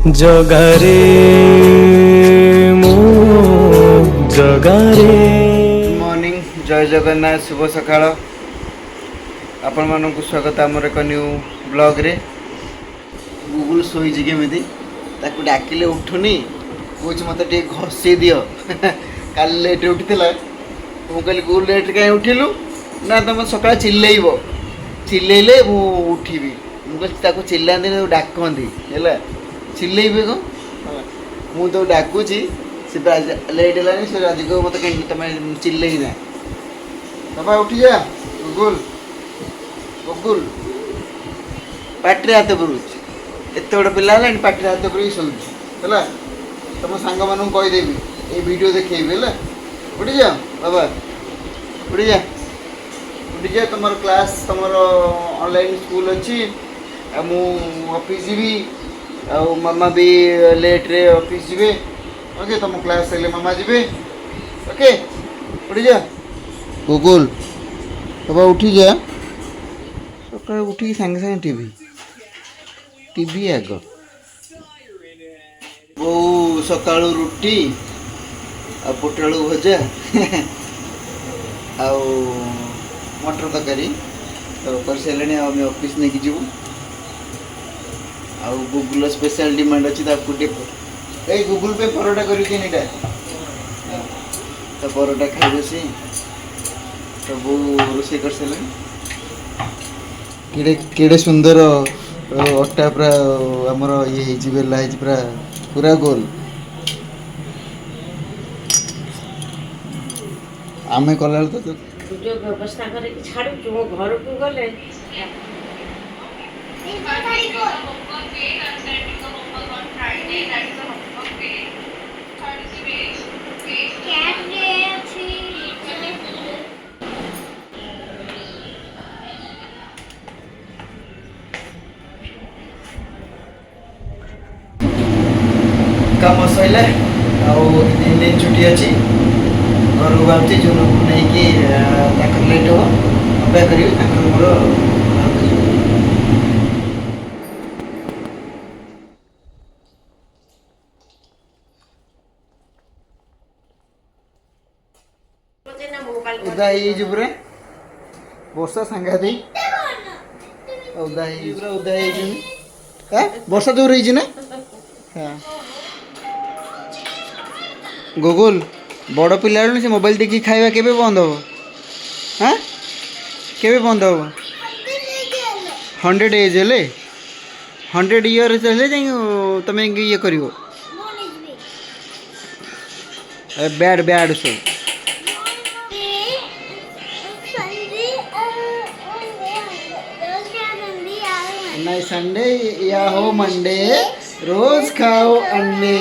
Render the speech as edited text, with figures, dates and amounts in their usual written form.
ଜଗାରେ ମୁଁ ଜଗାରେ। मॉर्निंग जय जगन्नाथ शुभ सकाळ आपण मानक स्वागत आमर एक न्यू ब्लॉग रे। गूगल शोची केमी ताकू डाकिले उठुनी कौच मत घसी दियो काल लेट उठी मु कहली गूगल लेट कहीं उठिलु ना तुम सका चिल्लेब चिल्लेले मु उठीबी मुझे चिल्लाती डाकती है चिल्लेबे कौन मु तो डाकुची से लेट है से आज को मत कहीं तुम चिल्ले ना बाबा उठी जा गुगुल गुगुल पाटे हाथ पुरुष एत बड़ पिला पाटे हाथ पुर शोच है तुम सांग मान कहीदेवी ये वीडियो देखेबी है उठी जा बाबा उठी जा उठी जा तुम क्लास तुम ऑनलाइन स्कूल अच्छी मु ऑफिस जी आ मामा भी लेट रे ऑफिस जी ओके तुम क्लास से मामा जी ओके उठी जा गुगुल बाबा उठी जा सकाल उठी सांगे सांगे टीवी टीवी आग बो सकाल रुटी आ पोटल भजा आ मटर तरकारी तो कर सारे आम ऑफिस नहीं जीवु आ गूगल स्पेशल डिमांड अच्छी ए गूगल पे परोटा कर तो परोटा खाइबे सी तो वो रोषे कर सारे केड़े केड़े सुंदर अटा पूरा आमर ये बेला पूरा पूरा गोल आमे कला तो जो व्यवस्था करे कि छाड़ू जो घर को गले काम सैला दिन दिन छुट्टी अच्छी घर को बाहर जो नहीं कि लेट हो अपेक्षा करेंगे मोर उदा पूरा वर्षा सांघाती उदा पूरा उदा वर्षा जोर रही ना हाँ गुगुल बड़ पिला से मोबाइल देखी खाଇବା केबे बंद हो हाँ केबे बंद हो 100 एज हेले 100 इयर्स हेले जाई तुम ये कर बैड बैड सो नहीं संडे या हो मंडे रोज खाओ अंडे